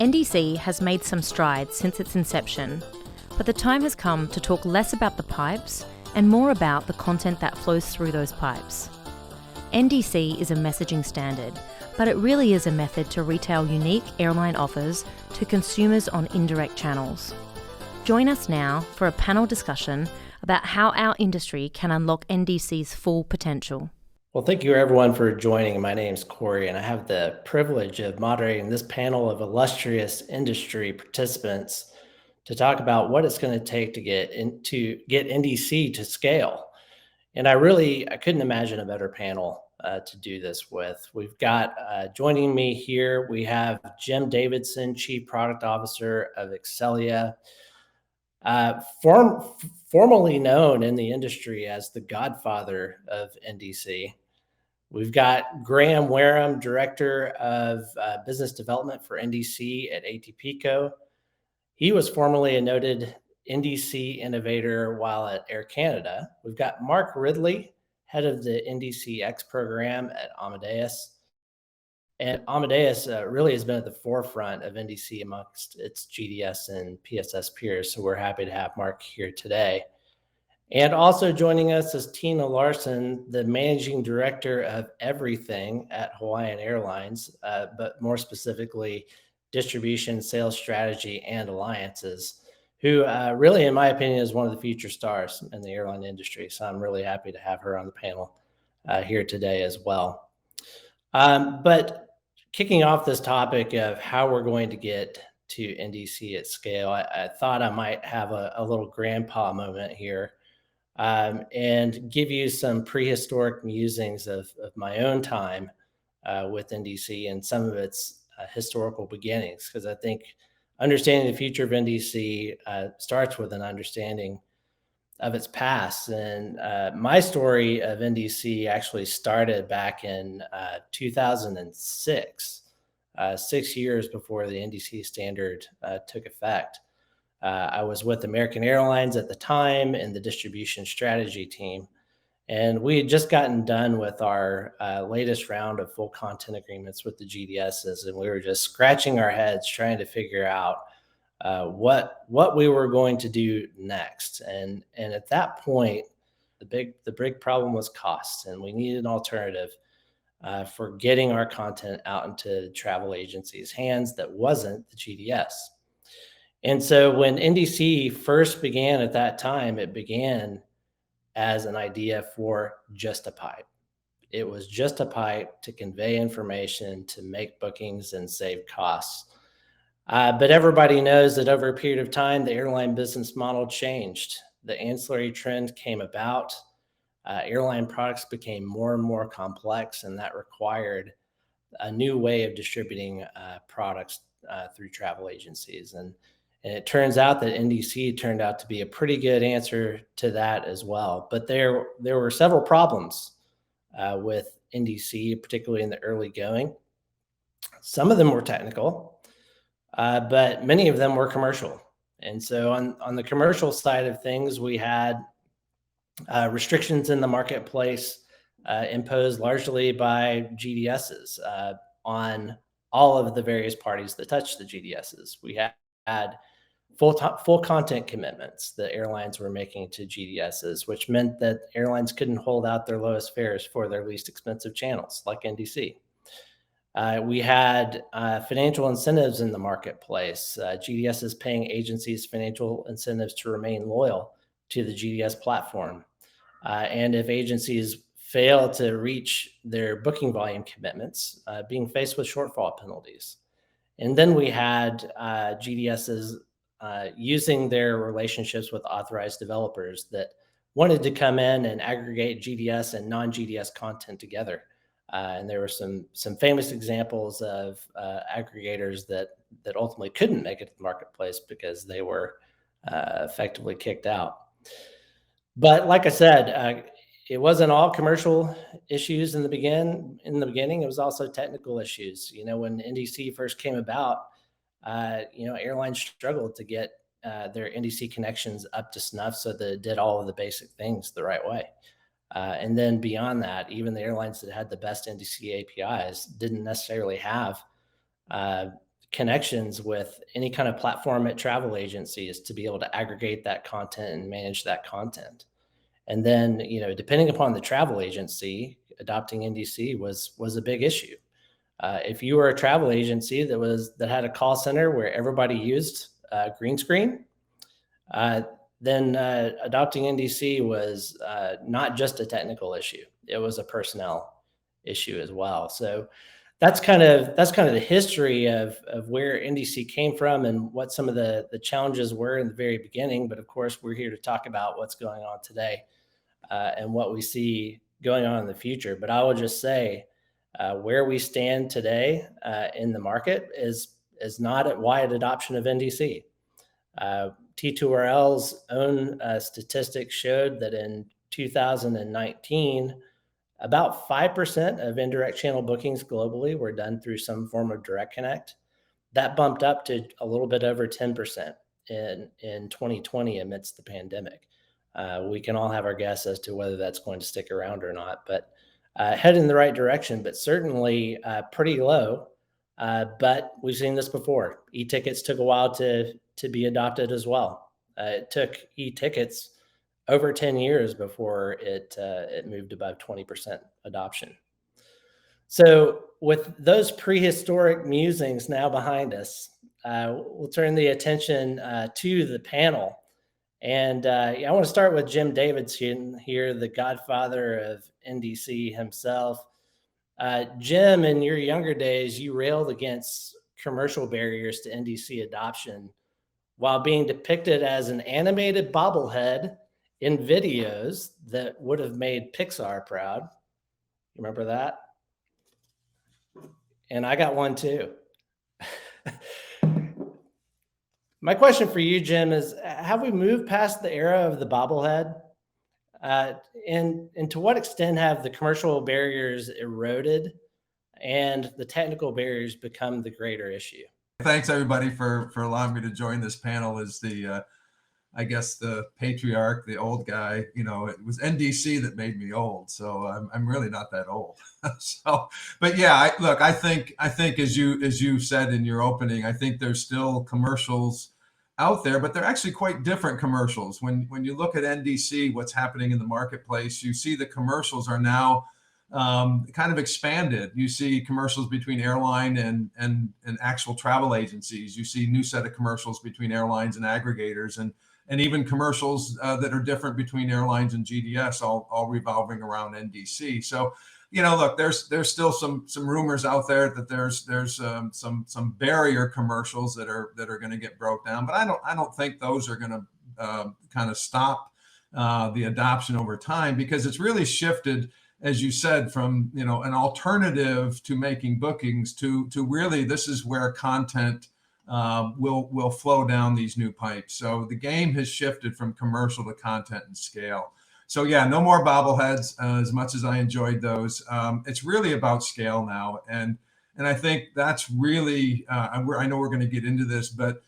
NDC has made some strides since its inception, but the time has come to talk less about the pipes and more about the content that flows through those pipes. NDC is a messaging standard, but it really is a method to retail unique airline offers to consumers on indirect channels. Join us now for a panel discussion about how our industry can unlock NDC's full potential. Well, thank you everyone for joining. My name is Corey, and I have the privilege of moderating this panel of illustrious industry participants to talk about what it's going to take to get NDC to scale. And I couldn't imagine a better panel to do this with. We've got joining me here, we have Jim Davidson, Chief Product Officer of Excelia, formerly known in the industry as the godfather of NDC. We've got Graham Wareham, Director of Business Development for NDC at ATPCO. He was formerly a noted NDC innovator while at Air Canada. We've got Mark Ridley, Head of the NDC X program at Amadeus. And Amadeus really has been at the forefront of NDC amongst its GDS and PSS peers. So we're happy to have Mark here today. And also joining us is Tina Larson, the Managing Director of Everything at Hawaiian Airlines, but more specifically, Distribution, Sales Strategy, and Alliances, who really, in my opinion, is one of the future stars in the airline industry. So I'm really happy to have her on the panel here today as well. But kicking off this topic of how we're going to get to NDC at scale, I thought I might have a little grandpa moment here. And give you some prehistoric musings of my own time with NDC and some of its historical beginnings, because I think understanding the future of NDC starts with an understanding of its past. And my story of NDC actually started back in 2006, 6 years before the NDC standard took effect. I was with American Airlines at the time in the distribution strategy team, and we had just gotten done with our latest round of full content agreements with the GDSs, and we were just scratching our heads trying to figure out what we were going to do next. And at that point, the big problem was cost, and we needed an alternative for getting our content out into travel agencies' hands that wasn't the GDS. And so when NDC first began at that time, it began as an idea for just a pipe. It was just a pipe to convey information, to make bookings and save costs. But everybody knows that over a period of time, the airline business model changed. The ancillary trend came about. Airline products became more and more complex, and that required a new way of distributing products through travel agencies. And it turns out that NDC turned out to be a pretty good answer to that as well. But there were several problems with NDC, particularly in the early going. Some of them were technical, but many of them were commercial. And so on the commercial side of things, we had restrictions in the marketplace imposed largely by GDSs on all of the various parties that touched the GDSs. We had full content commitments that airlines were making to GDSs, which meant that airlines couldn't hold out their lowest fares for their least expensive channels like NDC. We had financial incentives in the marketplace. GDSs paying agencies financial incentives to remain loyal to the GDS platform. And if agencies fail to reach their booking volume commitments, being faced with shortfall penalties. And then we had GDSs using their relationships with authorized developers that wanted to come in and aggregate GDS and non-GDS content together. And there were some famous examples of aggregators that ultimately couldn't make it to the marketplace because they were effectively kicked out. But like I said, it wasn't all commercial issues in the beginning. It was also technical issues. When NDC first came about, airlines struggled to get their NDC connections up to snuff so that it did all of the basic things the right way. And then beyond that, even the airlines that had the best NDC APIs didn't necessarily have connections with any kind of platform at travel agencies to be able to aggregate that content and manage that content. And then, depending upon the travel agency, adopting NDC was a big issue. If you were a travel agency that had a call center where everybody used green screen, then adopting NDC was not just a technical issue; it was a personnel issue as well. So that's kind of the history of where NDC came from and what some of the challenges were in the very beginning. But of course, we're here to talk about what's going on today and what we see going on in the future. But I will just say where we stand today in the market is not at wide adoption of NDC. T2RL's own statistics showed that in 2019, about 5% of indirect channel bookings globally were done through some form of direct connect. That bumped up to a little bit over 10% in 2020 amidst the pandemic. We can all have our guess as to whether that's going to stick around or not, but head in the right direction, but certainly pretty low. But we've seen this before. E-tickets took a while to be adopted as well. It took e-tickets over 10 years before it moved above 20% adoption. So with those prehistoric musings now behind us, we'll turn the attention to the panel. And I want to start with Jim Davidson here, the godfather of NDC himself. Jim, in your younger days, you railed against commercial barriers to NDC adoption while being depicted as an animated bobblehead in videos that would have made Pixar proud. Remember that? And I got one too. My question for you, Jim, is have we moved past the era of the bobblehead? And to what extent have the commercial barriers eroded and the technical barriers become the greater issue? Thanks, everybody, for allowing me to join this panel as I guess the patriarch, the old guy. It was NDC that made me old, so I'm really not that old. But yeah, I think as you said in your opening, I think there's still commercials out there, but they're actually quite different commercials. When you look at NDC, what's happening in the marketplace, you see the commercials are now kind of expanded. You see commercials between airline and actual travel agencies. You see new set of commercials between airlines and aggregators, and even commercials that are different between airlines and GDS, all revolving around NDC. So, look, there's still some rumors out there that there's some barrier commercials that are going to get broke down, but I don't think those are going to kind of stop the adoption over time, because it's really shifted, as you said, from an alternative to making bookings to really this is where content will flow down these new pipes. So the game has shifted from commercial to content and scale. So yeah, no more bobbleheads. As much as I enjoyed those, it's really about scale now, and I think that's really. I know we're going to get into this, but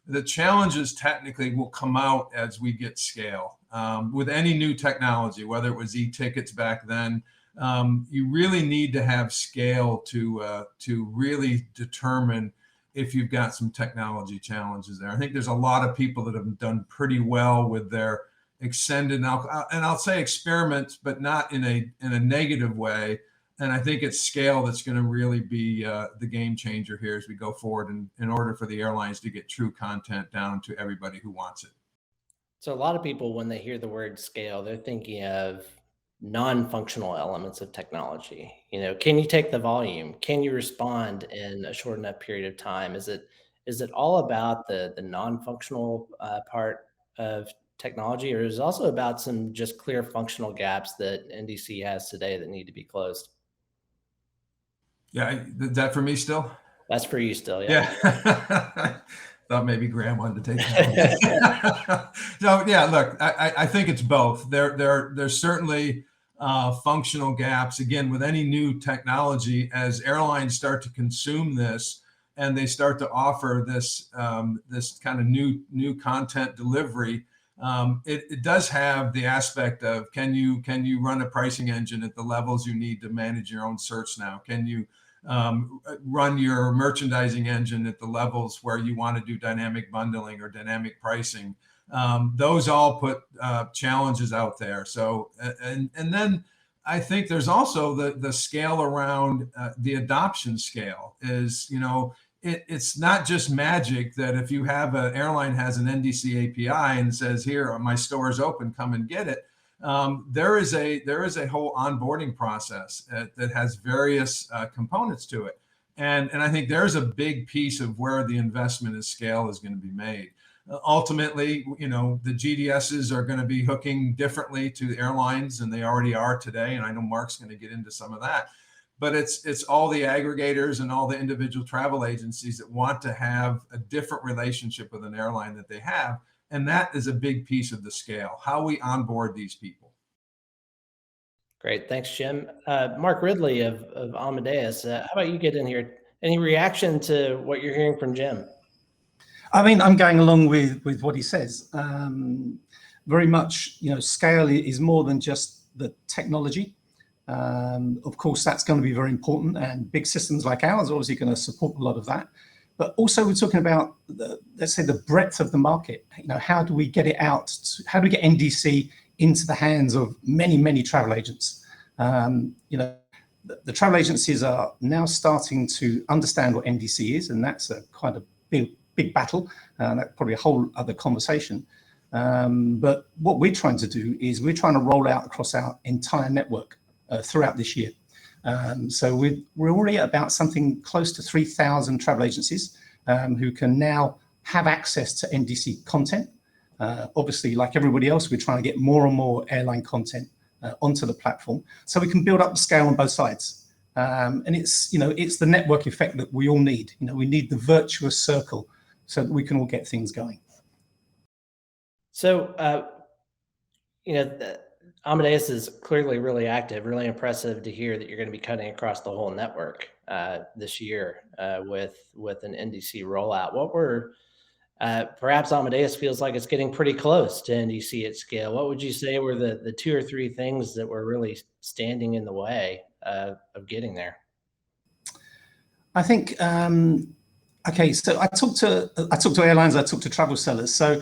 the challenges technically will come out as we get scale. With any new technology, whether it was e-tickets back then, you really need to have scale to really determine if you've got some technology challenges there. I think there's a lot of people that have done pretty well with their extended, and I'll say experiments, but not in a negative way. And I think it's scale that's going to really be the game changer here as we go forward, in order for the airlines to get true content down to everybody who wants it. So a lot of people, when they hear the word scale, they're thinking of non-functional elements of technology. Can you take the volume? Can you respond in a short enough period of time? Is it all about the non-functional part of technology, or is it also about some just clear functional gaps that NDC has today that need to be closed? Yeah, is that for me still? That's for you still, yeah. Yeah. Thought maybe Graham wanted to take that. So yeah, look, I think it's both. There's certainly functional gaps. Again, with any new technology, as airlines start to consume this and they start to offer this this kind of new content delivery, it does have the aspect of can you run a pricing engine at the levels you need to manage your own search now? Can you run your merchandising engine at the levels where you want to do dynamic bundling or dynamic pricing. Those all put challenges out there. So, and then I think there's also the scale around the adoption scale is, it's not just magic that if you have an airline has an NDC API and says, here, my store is open, come and get it. There is a whole onboarding process that has various components to it. And I think there's a big piece of where the investment in scale is going to be made. Ultimately, the GDSs are going to be hooking differently to the airlines than they already are today. And I know Mark's going to get into some of that. But it's all the aggregators and all the individual travel agencies that want to have a different relationship with an airline that they have. And that is a big piece of the scale, how we onboard these people. Great. Thanks, Jim. Mark Ridley of Amadeus, how about you get in here? Any reaction to what you're hearing from Jim? I mean, I'm going along with what he says. Very much, scale is more than just the technology. Of course, that's going to be very important, and big systems like ours are obviously going to support a lot of that. But also, we're talking about let's say the breadth of the market. How do we get it out? How do we get NDC into the hands of many, many travel agents? The travel agencies are now starting to understand what NDC is, and that's a quite a big battle. That's probably a whole other conversation. But what we're trying to do is we're trying to roll out across our entire network throughout this year. So we're already at about something close to 3,000 travel agencies who can now have access to NDC content. Obviously, like everybody else, we're trying to get more and more airline content onto the platform so we can build up the scale on both sides. And it's the network effect that we all need. We need the virtuous circle so that we can all get things going. So, Amadeus is clearly really active, really impressive to hear that you're going to be cutting across the whole network this year with an NDC rollout. What were perhaps Amadeus feels like it's getting pretty close to NDC at scale. What would you say were the 2 or 3 things that were really standing in the way of getting there? I think okay, so I talk to airlines, I talk to travel sellers. So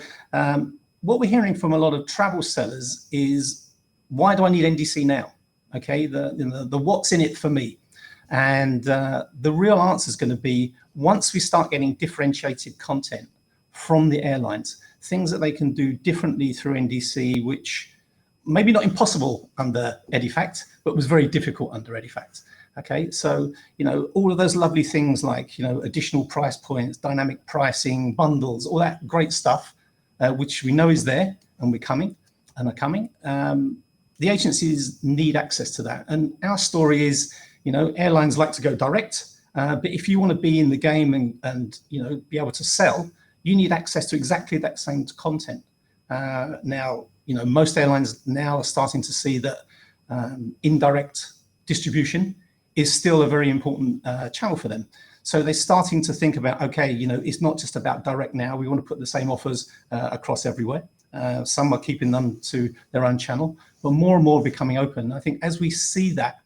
what we're hearing from a lot of travel sellers is, why do I need NDC now? Okay, the what's in it for me? And the real answer is going to be, once we start getting differentiated content from the airlines, things that they can do differently through NDC, which maybe not impossible under EDIFACT, but was very difficult under EDIFACT. Okay, so all of those lovely things like additional price points, dynamic pricing, bundles, all that great stuff, which we know is there and are coming. The agencies need access to that, and our story is, airlines like to go direct, but if you want to be in the game and be able to sell, you need access to exactly that same content. Now, most airlines now are starting to see that indirect distribution is still a very important channel for them. So they're starting to think about, okay, it's not just about direct now. We want to put the same offers across everywhere. Some are keeping them to their own channel, but more and more becoming open. I think as we see that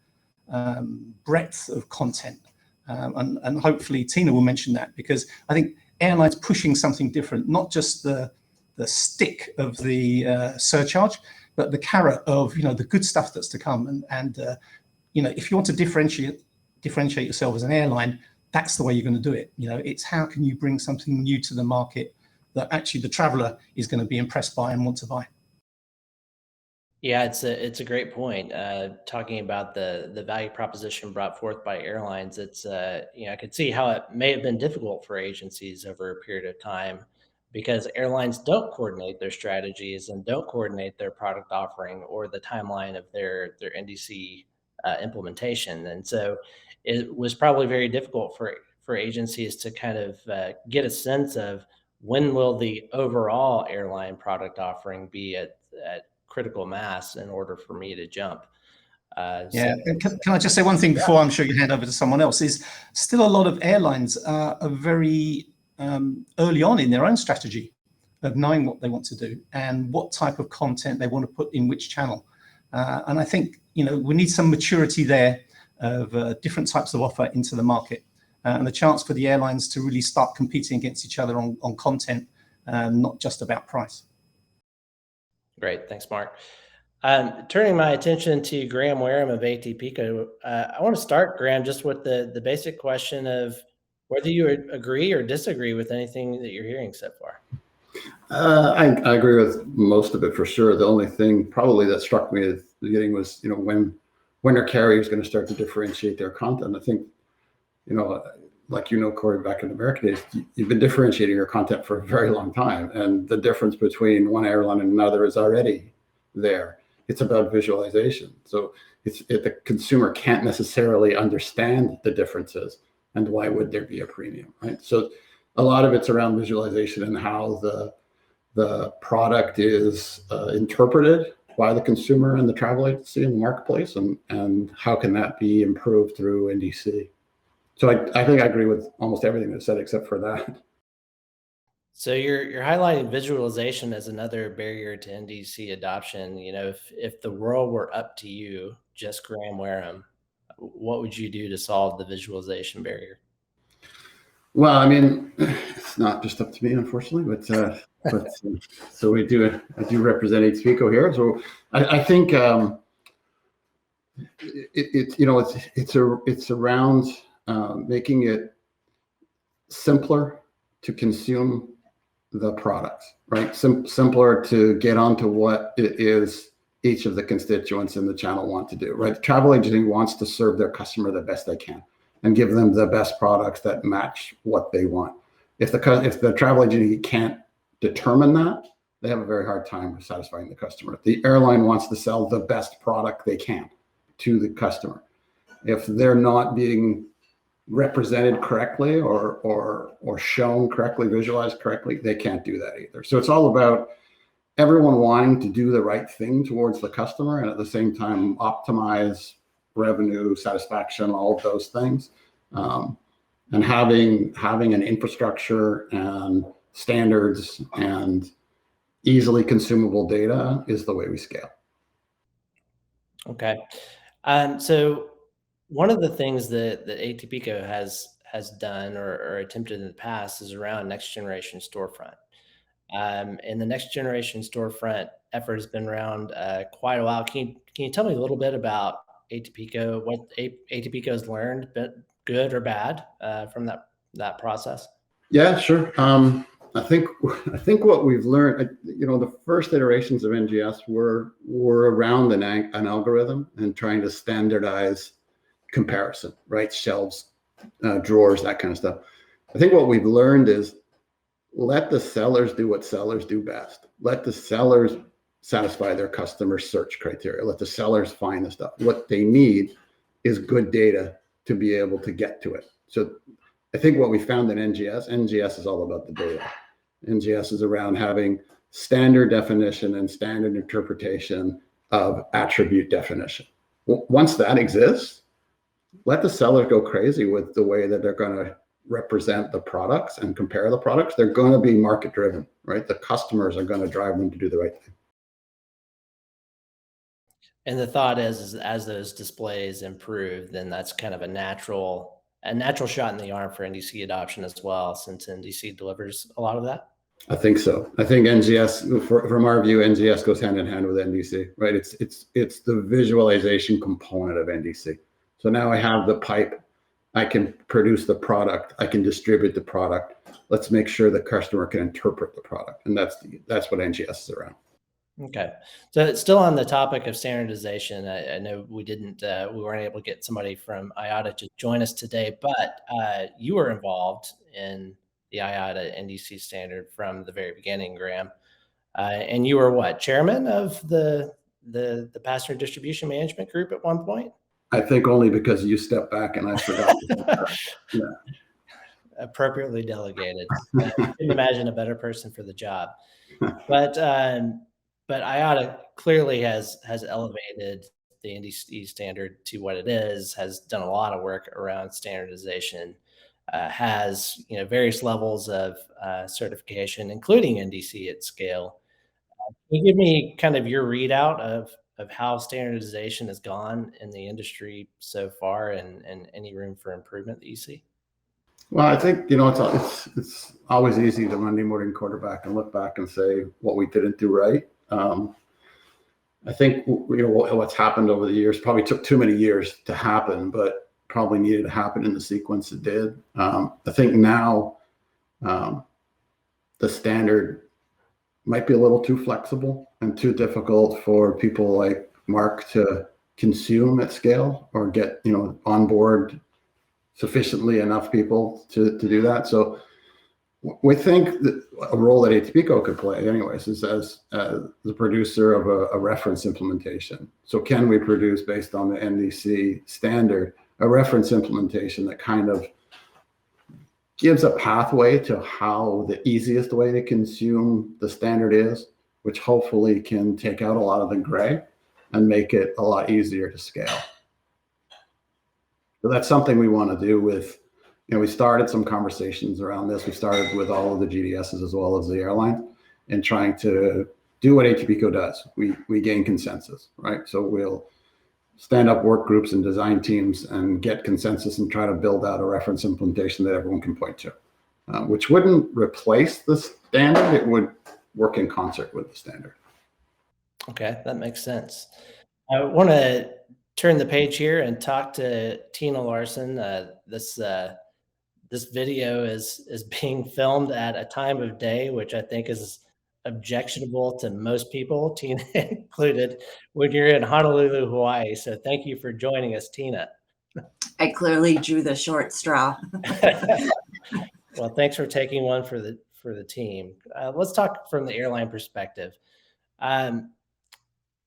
breadth of content, and hopefully Tina will mention that, because I think airlines pushing something different, not just the stick of the surcharge, but the carrot of the good stuff that's to come. And if you want to differentiate yourself as an airline, that's the way you're going to do it. It's how can you bring something new to the market that actually the traveler is going to be impressed by and want to buy. Yeah, it's a great point. Talking about the value proposition brought forth by airlines, it's I could see how it may have been difficult for agencies over a period of time, because airlines don't coordinate their strategies and don't coordinate their product offering or the timeline of their NDC implementation, and so it was probably very difficult for agencies to kind of get a sense of when will the overall airline product offering be at critical mass in order for me to jump. Can I just say one thing before I'm sure you hand over to someone else? Is still a lot of airlines are very early on in their own strategy of knowing what they want to do and what type of content they want to put in which channel. And I think we need some maturity there of different types of offer into the market, and the chance for the airlines to really start competing against each other on content, not just about price. Great. Thanks, Mark. Turning my attention to Graham Wareham of ATPCO, I want to start, Graham, just with the basic question of whether you agree or disagree with anything that you're hearing so far. I agree with most of it for sure. The only thing probably that struck me at the beginning was, when are carriers going to start to differentiate their content? I think, like Corey, back in the American days, you've been differentiating your content for a very long time, and the difference between one airline and another is already there. It's about visualization. So the consumer can't necessarily understand the differences, and why would there be a premium, right? So a lot of it's around visualization and how the product is interpreted by the consumer and the travel agency in the marketplace, and how can that be improved through NDC. So I think I agree with almost everything that's said except for that. So you're highlighting visualization as another barrier to NDC adoption. If the world were up to you, just Graham Wareham, what would you do to solve the visualization barrier? Well, I mean, it's not just up to me, unfortunately, but so I do represent ATPCO here. So I think it's around making it simpler to consume the products, right? Simpler to get onto what it is each of the constituents in the channel want to do, right? The travel agency wants to serve their customer the best they can and give them the best products that match what they want. If the travel agency can't determine that, they have a very hard time satisfying the customer. The airline wants to sell the best product they can to the customer. If they're not being represented correctly or shown correctly, visualized correctly, they can't do that either. So it's all about everyone wanting to do the right thing towards the customer, and at the same time optimize revenue, satisfaction, all of those things. And having an infrastructure and standards and easily consumable data is the way we scale. Okay. So one of the things that ATPCO has done or attempted in the past is around next generation storefront. And the next generation storefront effort has been around quite a while. Can you tell me a little bit about ATPCO, what ATPCO has learned, good or bad, from that process? Yeah, sure. I think what we've learned, the first iterations of NGS were around an algorithm and trying to standardize comparison, right? Shelves, drawers, that kind of stuff. I think what we've learned is let the sellers do what sellers do best. Let the sellers satisfy their customer search criteria. Let the sellers find the stuff. What they need is good data to be able to get to it. So I think what we found in NGS is all about the data. NGS is around having standard definition and standard interpretation of attribute definition. Once that exists, let the seller go crazy with the way that they're going to represent the products and compare the products. They're going to be market driven, right? The customers are going to drive them to do the right thing. And the thought is as those displays improve, then that's kind of a natural shot in the arm for NDC adoption as well, since NDC delivers a lot of that. I think so. I think NGS, from our view, NGS goes hand in hand with NDC, right? It's the visualization component of NDC. So now I have the pipe, I can produce the product, I can distribute the product. Let's make sure the customer can interpret the product, and that's what NGS is around. Okay, so still on the topic of standardization, I know we weren't able to get somebody from IATA to join us today, but you were involved in the IATA NDC standard from the very beginning, Graham, and you were chairman of the passenger distribution management group at one point? I think only because you stepped back and I forgot. Yeah. Appropriately delegated. I couldn't imagine a better person for the job. But IATA clearly has elevated the NDC standard to what it is, has done a lot of work around standardization, has various levels of certification, including NDC at scale. Can you give me kind of your readout of of how standardization has gone in the industry so far, and any room for improvement that you see? Well, I think, you know, it's always easy to Monday morning quarterback and look back and say what we didn't do right. I think, you know, what's happened over the years probably took too many years to happen, but probably needed to happen in the sequence it did. I think now the standard might be a little too flexible and too difficult for people like Mark to consume at scale or get, you know, on board sufficiently enough people to do that. So we think that a role that Atipico could play anyways is as the producer of a reference implementation. So can we produce, based on the NDC standard, a reference implementation that kind of gives a pathway to how the easiest way to consume the standard is, which hopefully can take out a lot of the gray and make it a lot easier to scale. So that's something we want to do with, you know, we started some conversations around this. We started with all of the GDSs as well as the airline, and trying to do what Atipico does. We gain consensus, right? So we'll stand up work groups and design teams and get consensus and try to build out a reference implementation that everyone can point to, which wouldn't replace the standard. It would work in concert with the standard. Okay, that makes sense. I want to turn the page here and talk to Tina Larson. This video is being filmed at a time of day which I think is objectionable to most people, Tina included, when you're in Honolulu, Hawaii. So thank you for joining us, Tina. I clearly drew the short straw. Well, thanks for taking one for the team. Let's talk from the airline perspective.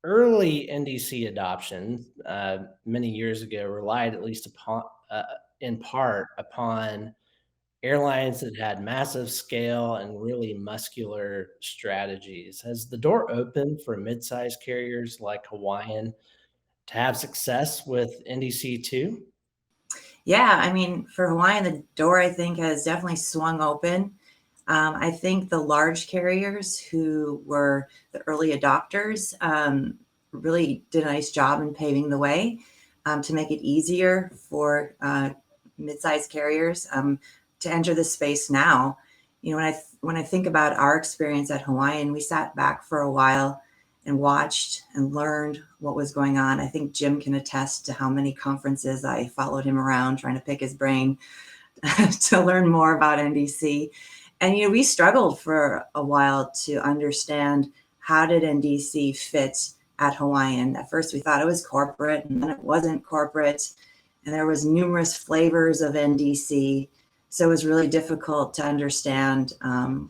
Early NDC adoption many years ago relied, at least upon in part, upon airlines that had massive scale and really muscular strategies. Has the door opened for mid-sized carriers like Hawaiian to have success with NDC too? Yeah, I mean, for Hawaiian, the door, I think, has definitely swung open. I think the large carriers who were the early adopters really did a nice job in paving the way to make it easier for mid-sized carriers to enter the space now. You know, when I think about our experience at Hawaiian, we sat back for a while and watched and learned what was going on. I think Jim can attest to how many conferences I followed him around trying to pick his brain to learn more about NDC. And, you know, we struggled for a while to understand, how did NDC fit at Hawaiian? At first we thought it was corporate, and then it wasn't corporate. And there was numerous flavors of NDC. So it was really difficult to understand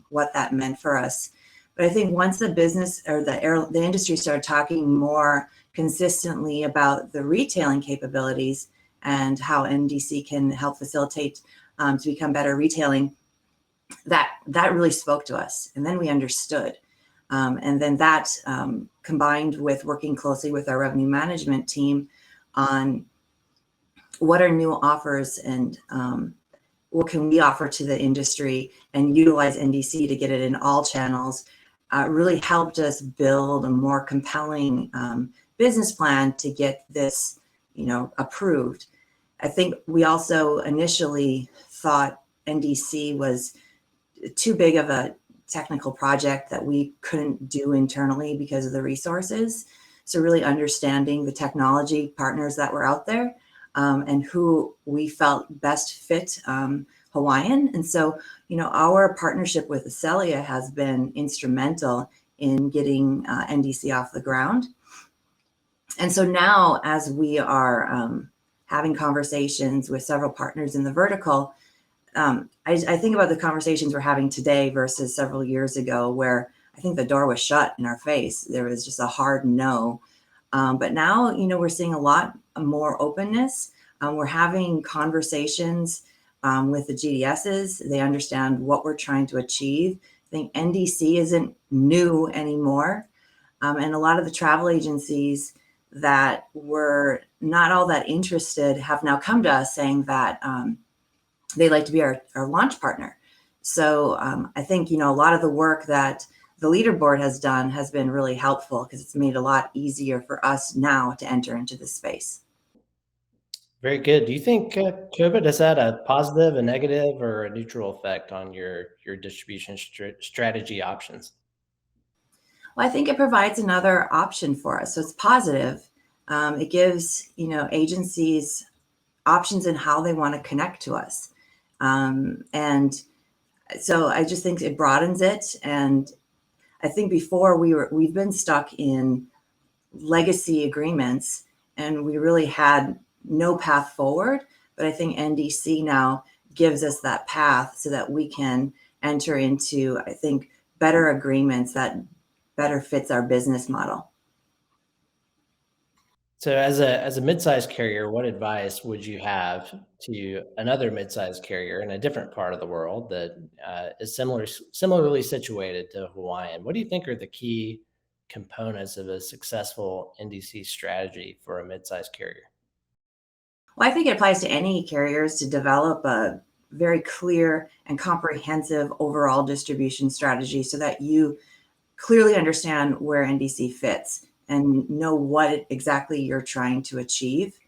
what that meant for us. But I think once the business or the industry started talking more consistently about the retailing capabilities and how NDC can help facilitate to become better retailing, that really spoke to us. And then we understood. And then that combined with working closely with our revenue management team on what are new offers and what can we offer to the industry and utilize NDC to get it in all channels, really helped us build a more compelling business plan to get this, you know, approved. I think we also initially thought NDC was too big of a technical project that we couldn't do internally because of the resources. So really understanding the technology partners that were out there and who we felt best fit Hawaiian. And so, you know, our partnership with Acelia has been instrumental in getting NDC off the ground. And so now, as we are having conversations with several partners in the vertical, I think about the conversations we're having today versus several years ago, where I think the door was shut in our face. There was just a hard no. But now, you know, we're seeing a lot more openness. We're having conversations with the GDSs. They understand what we're trying to achieve. I think NDC isn't new anymore. And a lot of the travel agencies that were not all that interested have now come to us saying that they'd like to be our launch partner. So I think, you know, a lot of the work that the leaderboard has done has been really helpful because it's made a lot easier for us now to enter into this space. Very good. Do you think COVID has had a positive, a negative, or a neutral effect on your distribution strategy options? Well, I think it provides another option for us. So it's positive. It gives, agencies options in how they want to connect to us. And so I just think it broadens it. And I think before we've been stuck in legacy agreements and we really had no path forward. But I think NDC now gives us that path so that we can enter into, I think, better agreements that better fits our business model. So as a mid-sized carrier, what advice would you have to another mid-sized carrier in a different part of the world that is similarly situated to Hawaiian? What do you think are the key components of a successful NDC strategy for a mid-sized carrier? Well, I think it applies to any carriers to develop a very clear and comprehensive overall distribution strategy so that you clearly understand where NDC fits and know what exactly you're trying to achieve.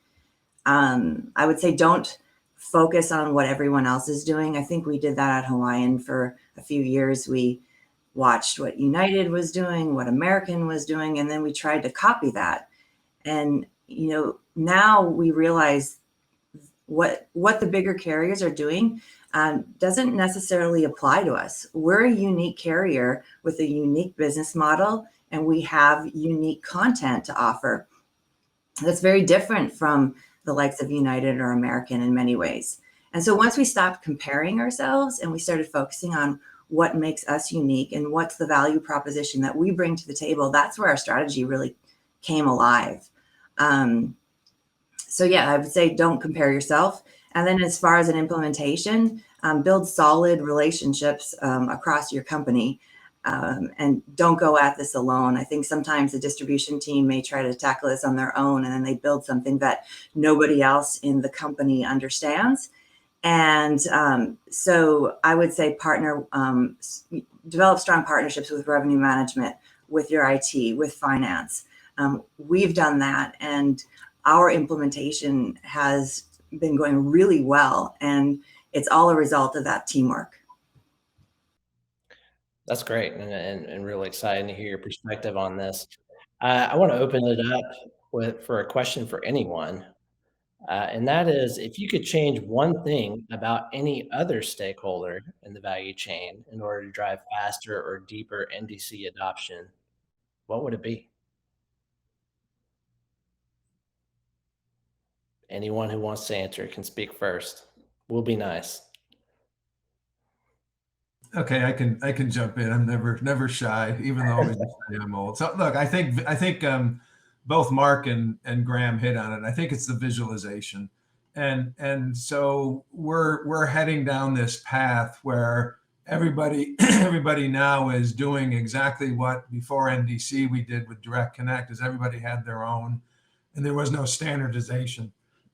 I would say don't focus on what everyone else is doing. I think we did that at Hawaiian for a few years. We watched what United was doing, what American was doing, and then we tried to copy that. And now we realize what the bigger carriers are doing doesn't necessarily apply to us. We're a unique carrier with a unique business model, and we have unique content to offer that's very different from the likes of United or American in many ways. And so once we stopped comparing ourselves and we started focusing on what makes us unique and what's the value proposition that we bring to the table, that's where our strategy really came alive. So yeah, I would say don't compare yourself. And then as far as an implementation, build solid relationships across your company. And don't go at this alone. I think sometimes the distribution team may try to tackle this on their own, and then they build something that nobody else in the company understands. And so I would say develop strong partnerships with revenue management, with your IT, with finance. We've done that, and our implementation has been going really well, and it's all a result of that teamwork. That's great and really exciting to hear your perspective on this. I want to open it up for a question for anyone, and that is, if you could change one thing about any other stakeholder in the value chain in order to drive faster or deeper NDC adoption, what would it be? Anyone who wants to answer can speak first. We'll be nice. Okay, I can jump in. I'm never shy, even though I'm old. So look, I think both Mark and Graham hit on it. I think it's the visualization, and so we're heading down this path where everybody now is doing exactly what before NDC we did with Direct Connect, is everybody had their own, and there was no standardization.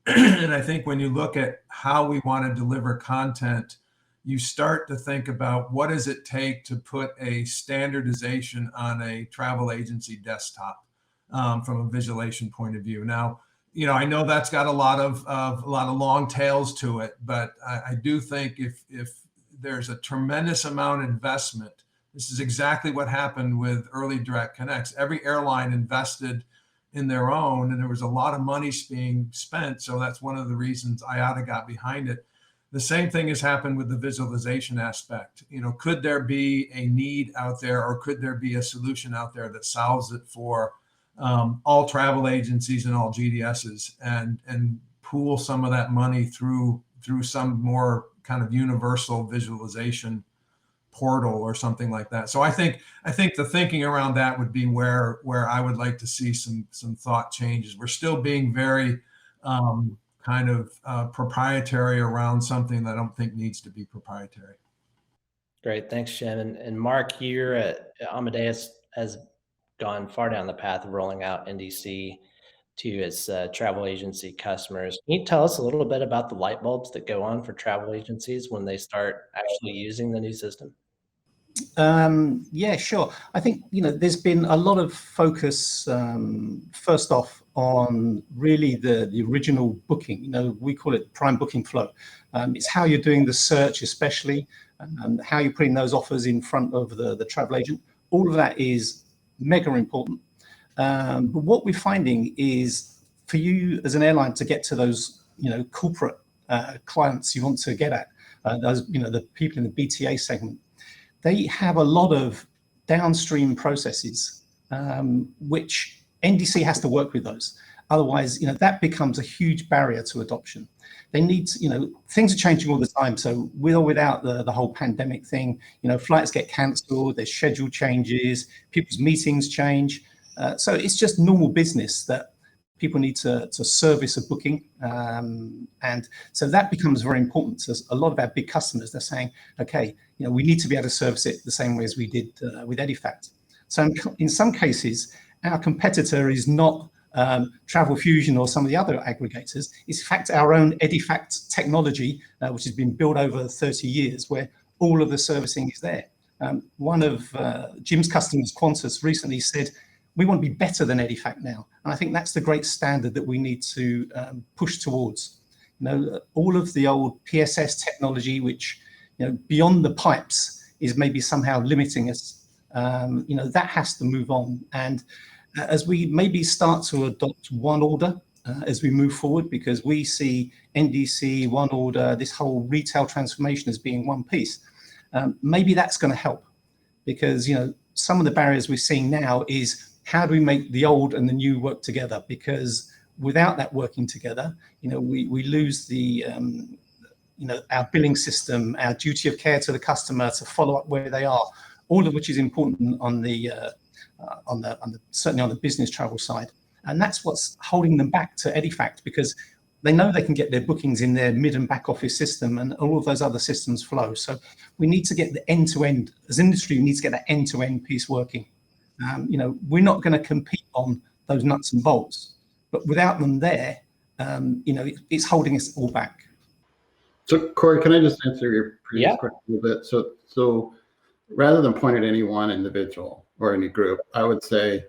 And I think when you look at how we want to deliver content, you start to think about what does it take to put a standardization on a travel agency desktop from a visualization point of view. Now, I know that's got a lot of long tails to it, but I do think if there's a tremendous amount of investment, this is exactly what happened with early Direct Connects. Every airline invested in their own, and there was a lot of money being spent. So that's one of the reasons IATA got behind it. The same thing has happened with the visualization aspect. Could there be a need out there, or could there be a solution out there that solves it for all travel agencies and all GDSs, and pool some of that money through some more kind of universal visualization portal or something like that. So I think the thinking around that would be where I would like to see some thought changes. We're still being very proprietary around something that I don't think needs to be proprietary. Great, thanks, Shannon. And Mark, you're at Amadeus has gone far down the path of rolling out NDC to its travel agency customers. Can you tell us a little bit about the light bulbs that go on for travel agencies when they start actually using the new system? Yeah, sure. I think, there's been a lot of focus, first off, on really the original booking. We call it prime booking flow. It's how you're doing the search, especially, how you're putting those offers in front of the travel agent. All of that is mega important. But what we're finding is for you as an airline to get to those, corporate clients you want to get at, those, the people in the BTA segment, they have a lot of downstream processes, which NDC has to work with those. Otherwise, that becomes a huge barrier to adoption. They need to, things are changing all the time. So with or without the whole pandemic thing, flights get cancelled, there's schedule changes, people's meetings change. So it's just normal business that people need to service a booking. And so that becomes very important. So a lot of our big customers, they're saying, okay, we need to be able to service it the same way as we did with Edifact. So in some cases, our competitor is not Travel Fusion or some of the other aggregators. It's in fact our own Edifact technology, which has been built over 30 years, where all of the servicing is there. One of Jim's customers, Qantas, recently said, we want to be better than Edifact now. And I think that's the great standard that we need to push towards. All of the old PSS technology, which, beyond the pipes is maybe somehow limiting us, that has to move on. And as we maybe start to adopt one order as we move forward, because we see NDC, one order, this whole retail transformation as being one piece, maybe that's going to help. Because, some of the barriers we're seeing now is, how do we make the old and the new work together? Because without that working together, we lose the, our billing system, our duty of care to the customer to follow up where they are, all of which is important on the certainly on the business travel side. And that's what's holding them back to Edifact, because they know they can get their bookings in their mid and back office system, and all of those other systems flow. So we need to get the end-to-end, as an industry, we need to get that end-to-end piece working. We're not going to compete on those nuts and bolts, but without them there, it's holding us all back. So Corey, can I just answer your previous question a little bit? So rather than point at any one individual or any group, I would say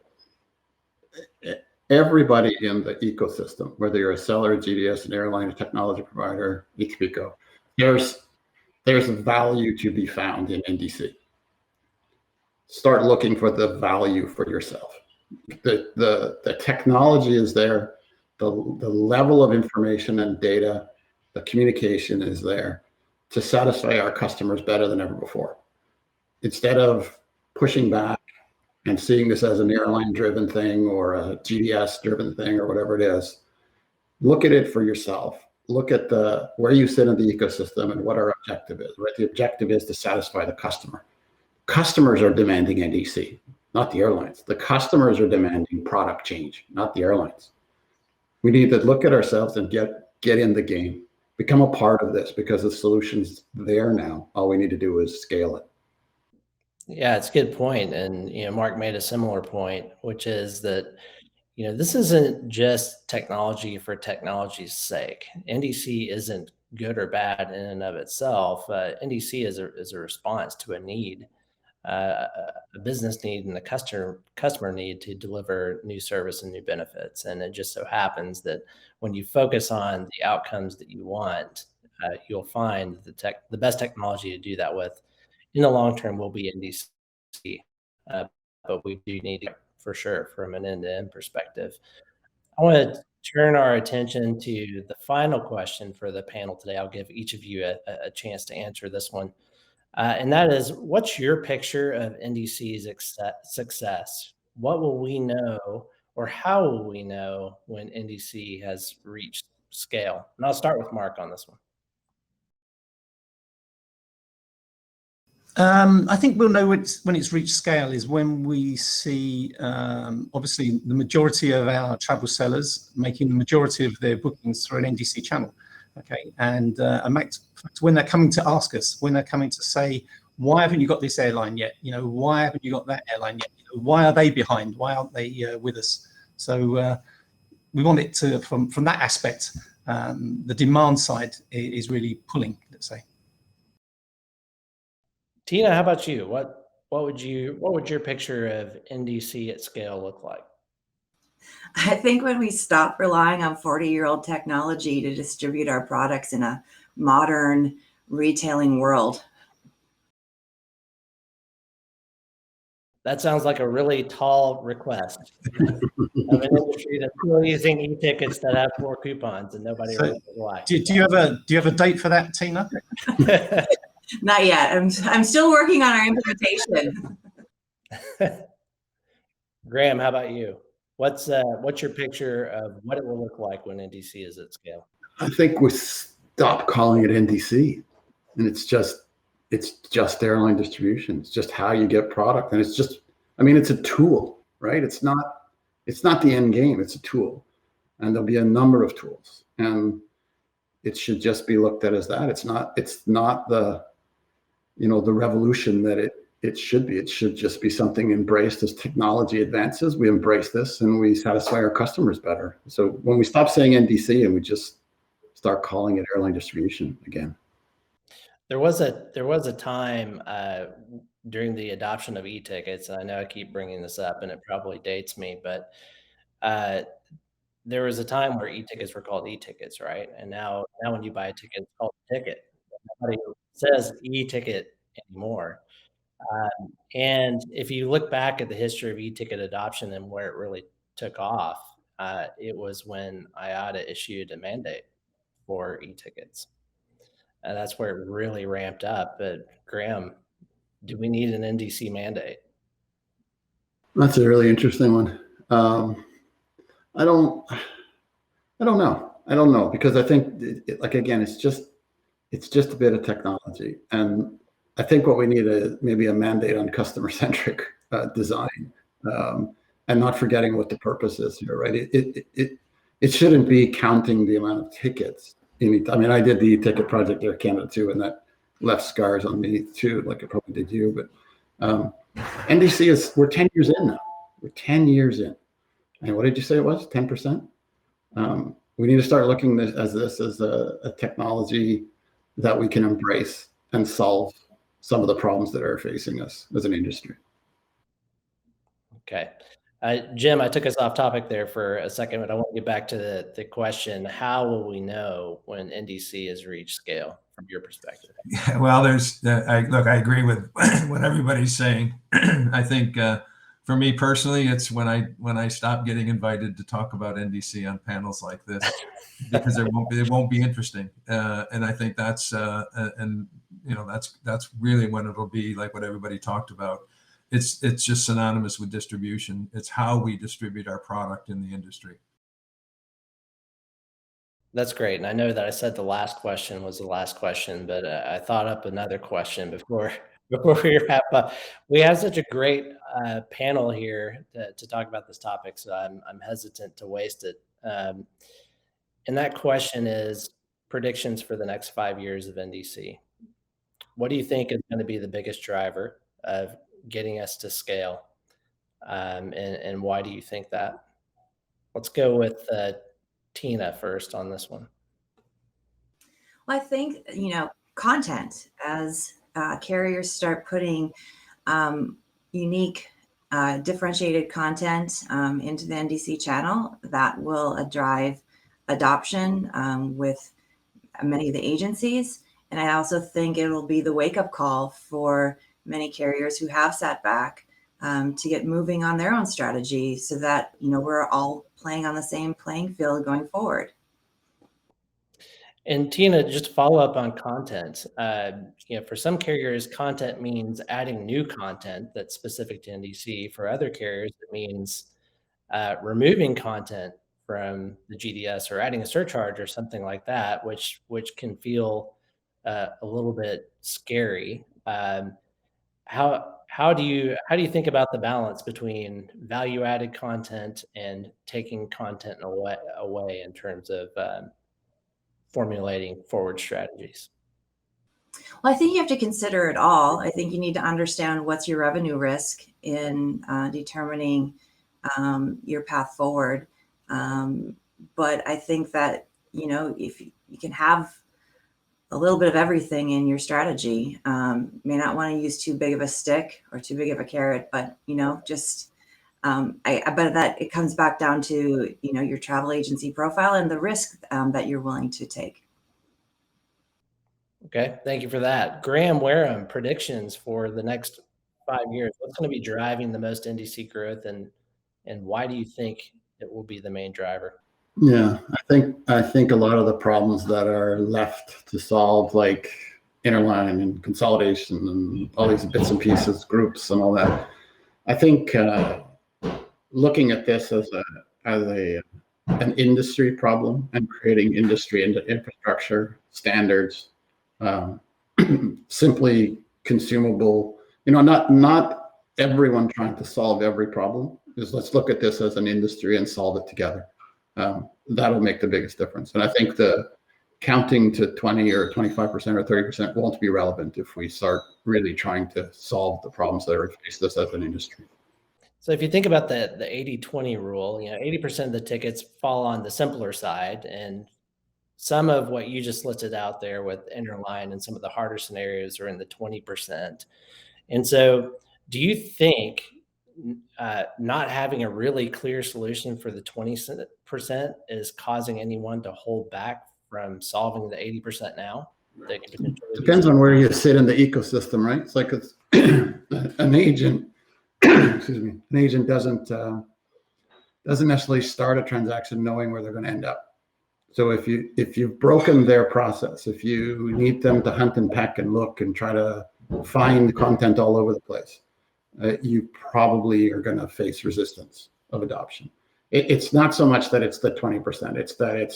everybody in the ecosystem, whether you're a seller, a GDS, an airline, a technology provider, eXpeako, there's value to be found in NDC. Start looking for the value for yourself. The technology is there, the level of information and data, the communication is there to satisfy our customers better than ever before. Instead of pushing back and seeing this as an airline-driven thing or a GDS-driven thing or whatever it is, look at it for yourself. Look at where you sit in the ecosystem and what our objective is. Right? The objective is to satisfy the customer. Customers are demanding NDC, not the airlines. The customers are demanding product change, not the airlines. We need to look at ourselves and get in the game, become a part of this, because the solution's there now. All we need to do is scale it. Yeah, it's a good point. And, Mark made a similar point, which is that, this isn't just technology for technology's sake. NDC isn't good or bad in and of itself. NDC is a response to a need, a business need and a customer need to deliver new service and new benefits. And it just so happens that when you focus on the outcomes that you want, you'll find the best technology to do that with in the long term will be NDC. But we do need it for sure from an end-to-end perspective. I want to turn our attention to the final question for the panel today. I'll give each of you a chance to answer this one. And that is, what's your picture of NDC's success? What will we know, or how will we know when NDC has reached scale? And I'll start with Mark on this one. I think we'll know when it's reached scale is when we see, obviously, the majority of our travel sellers making the majority of their bookings through an NDC channel. Okay, and when they're coming to ask us, when they're coming to say, why haven't you got this airline yet? Why haven't you got that airline yet? Why are they behind? Why aren't they with us? So we want it to, from that aspect, the demand side is really pulling, let's say. Tina, how about you? What would your picture of NDC at scale look like? I think when we stop relying on 40-year-old technology to distribute our products in a modern retailing world. That sounds like a really tall request of an industry that's still using e-tickets that have 4 coupons and nobody So, really knows why. Do you have a date for that, Tina? Not yet. I'm still working on our implementation. Graham, how about you? What's your picture of what it will look like when NDC is at scale? I think we stop calling it NDC, and it's just airline distribution. It's just how you get product, and it's a tool, right? It's not the end game. It's a tool, and there'll be a number of tools, and it should just be looked at as that. It's not the the revolution that it should be. It should just be something embraced as technology advances. We embrace this and we satisfy our customers better. So when we stop saying NDC and we just start calling it airline distribution again. There was a time during the adoption of e-tickets, and I know I keep bringing this up and it probably dates me, but there was a time where e-tickets were called e-tickets, right? And now when you buy a ticket, it's called a ticket. Nobody says e-ticket anymore. And if you look back at the history of e-ticket adoption and where it really took off, it was when IATA issued a mandate for e-tickets. And that's where it really ramped up. But Graham, do we need an NDC mandate? That's a really interesting one. I don't know. I don't know, because I think again, it's just a bit of technology, and I think what we need is maybe a mandate on customer-centric design, and not forgetting what the purpose is here, right? It shouldn't be counting the amount of tickets. I did the e-ticket project Air Canada too, and that left scars on me too, like it probably did you. But NDC we're 10 years in now. We're 10 years in. And what did you say it was? 10%? We need to start looking at this as a technology that we can embrace and solve some of the problems that are facing us as an industry. Okay. Jim, I took us off topic there for a second, but I want to get back to the question, how will we know when NDC has reached scale from your perspective? Yeah, well, I agree with what everybody's saying. I think for me personally, it's when I stop getting invited to talk about NDC on panels like this, because it won't be interesting. And I think that's really when it'll be like what everybody talked about. It's just synonymous with distribution. It's how we distribute our product in the industry. That's great. And I know that I said the last question was the last question, but I thought up another question before we wrap up. We have such a great panel here to talk about this topic, so I'm hesitant to waste it. And that question is predictions for the next 5 years of NDC. What do you think is going to be the biggest driver of getting us to scale? And why do you think that? Let's go with Tina first on this one. Well, I think, content, as carriers start putting unique, differentiated content into the NDC channel, that will drive adoption with many of the agencies. And I also think it will be the wake-up call for many carriers who have sat back to get moving on their own strategy, so that we're all playing on the same playing field going forward. And Tina, just to follow up on content, for some carriers, content means adding new content that's specific to NDC. For other carriers, it means removing content from the GDS or adding a surcharge or something like that, which can feel a little bit scary. How do you think about the balance between value-added content and taking content away in terms of formulating forward strategies? Well, I think you have to consider it all. I think you need to understand what's your revenue risk in determining your path forward. But I think that, if you can have a little bit of everything in your strategy. May not want to use too big of a stick or too big of a carrot, but just I bet that it comes back down to your travel agency profile and the risk that you're willing to take. Okay, thank you for that. Graham Wareham, predictions for the next 5 years. What's going to be driving the most NDC growth, and why do you think it will be the main driver? Yeah, I think a lot of the problems that are left to solve, like interline and consolidation and all these bits and pieces, groups and all that, I think looking at this as an industry problem and creating industry infrastructure standards, simply consumable, not everyone trying to solve every problem. Is let's look at this as an industry and solve it together. That'll make the biggest difference. And I think the counting to 20 or 25% or 30% won't be relevant if we start really trying to solve the problems that are faced us as an industry. So if you think about the 80-20 rule, 80% of the tickets fall on the simpler side, and some of what you just listed out there with interline and some of the harder scenarios are in the 20%. And so do you think not having a really clear solution for the 20% is causing anyone to hold back from solving the 80% now? Depends on where you sit in the ecosystem, right? It's like an agent. Excuse me. An agent doesn't necessarily start a transaction knowing where they're going to end up. So if you've broken their process, if you need them to hunt and peck and look and try to find content all over the place, you probably are going to face resistance of adoption. It's not so much that it's the 20%, it's that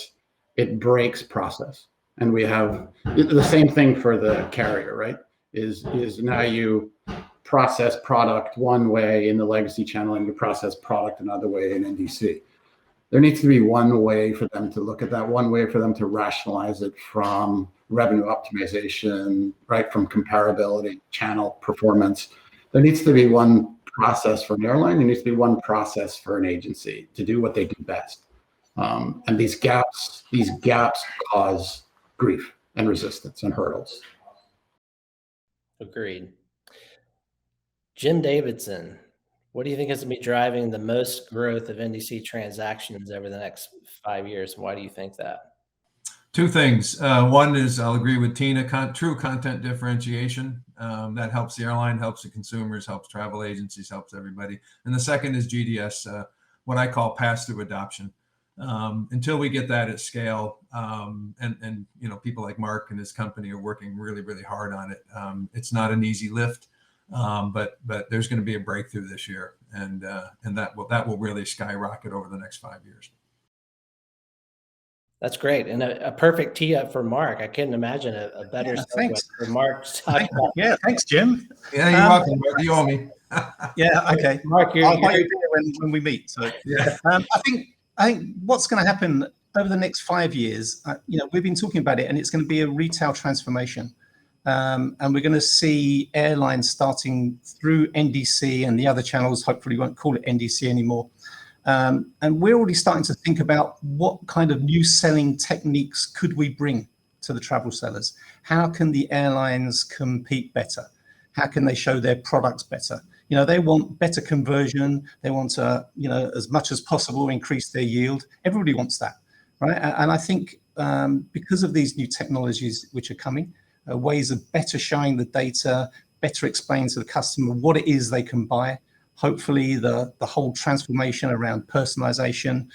it breaks process. And we have the same thing for the carrier, right? Is now you process product one way in the legacy channel and you process product another way in NDC. There needs to be one way for them to look at that, one way for them to rationalize it from revenue optimization, right? From comparability, channel performance. There needs to be one process for an airline. There needs to be one process for an agency to do what they do best. And these gaps cause grief and resistance and hurdles. Agreed. Jim Davidson, what do you think is going to be driving the most growth of NDC transactions over the next 5 years? And why do you think that? Two things. One is I'll agree with Tina, true content differentiation. That helps the airline, helps the consumers, helps travel agencies, helps everybody. And the second is GDS, what I call pass-through adoption. Until we get that at scale, and people like Mark and his company are working really, really hard on it. It's not an easy lift, but there's going to be a breakthrough this year, and that will really skyrocket over the next 5 years. That's great, and a perfect tee up for Mark. I couldn't imagine a better segue for Mark. Yeah, thanks, Jim. Yeah, you're welcome. Mark. You owe me. Yeah, okay. Mark, I'll buy you beer when we meet. So yeah. I think what's going to happen over the next 5 years, we've been talking about it, and it's going to be a retail transformation. And we're going to see airlines starting through NDC and the other channels. Hopefully, we won't call it NDC anymore. And we're already starting to think about what kind of new selling techniques could we bring to the travel sellers? How can the airlines compete better? How can they show their products better? They want better conversion. They want to, as much as possible, increase their yield. Everybody wants that, right? And I think because of these new technologies which are coming, ways of better showing the data, better explaining to the customer what it is they can buy. Hopefully the whole transformation around personalization,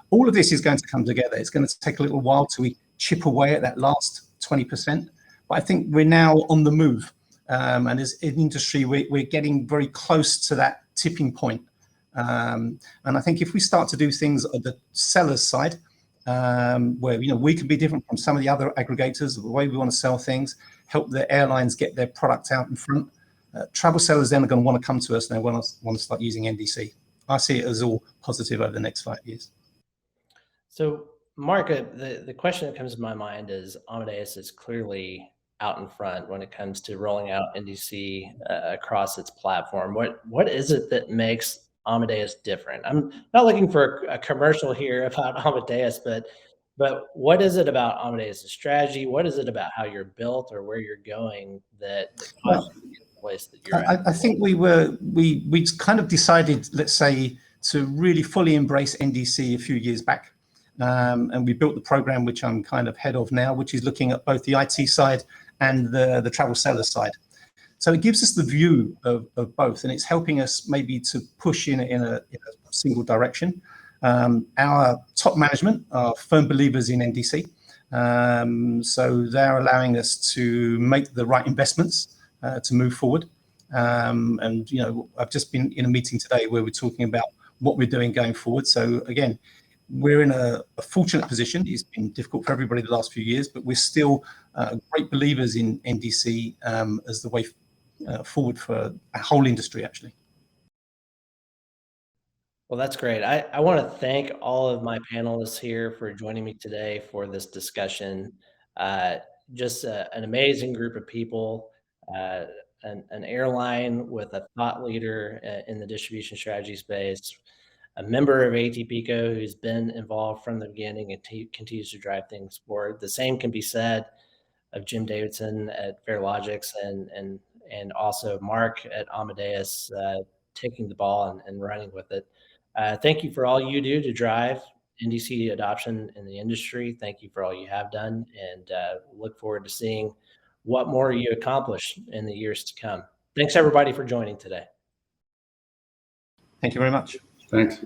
all of this is going to come together. It's going to take a little while till we chip away at that last 20%. But I think we're now on the move. And as an industry, we're getting very close to that tipping point. And I think if we start to do things at the seller's side, where we can be different from some of the other aggregators, the way we want to sell things, help the airlines get their product out in front. Travel sellers then are going to want to come to us and they want to start using NDC. I see it as all positive over the next 5 years. So, Mark, the question that comes to my mind is Amadeus is clearly out in front when it comes to rolling out NDC across its platform. What is it that makes Amadeus different? I'm not looking for a commercial here about Amadeus, but But what is it about Amadeus' strategy? What is it about how you're built or where you're going that caused you to get to the place that you're at? I think we kind of decided, let's say, to really fully embrace NDC a few years back. And we built the program, which I'm kind of head of now, which is looking at both the IT side and the travel seller side. So it gives us the view of both, and it's helping us maybe to push in a single direction. Our top management are firm believers in NDC. So they're allowing us to make the right investments to move forward. And, you know, I've just been in a meeting today where we're talking about what we're doing going forward. So again, we're in a fortunate position. It's been difficult for everybody the last few years, but we're still great believers in NDC as the way forward for a whole industry, actually. Well, that's great. I want to thank all of my panelists here for joining me today for this discussion. Just an amazing group of people, an airline with a thought leader in the distribution strategy space, a member of ATPCO who's been involved from the beginning and continues to drive things forward. The same can be said of Jim Davidson at Farelogix and also Mark at Amadeus, taking the ball and running with it. Thank you for all you do to drive NDC adoption in the industry. Thank you for all you have done, and look forward to seeing what more you accomplish in the years to come. Thanks everybody for joining today. Thank you very much. Thanks.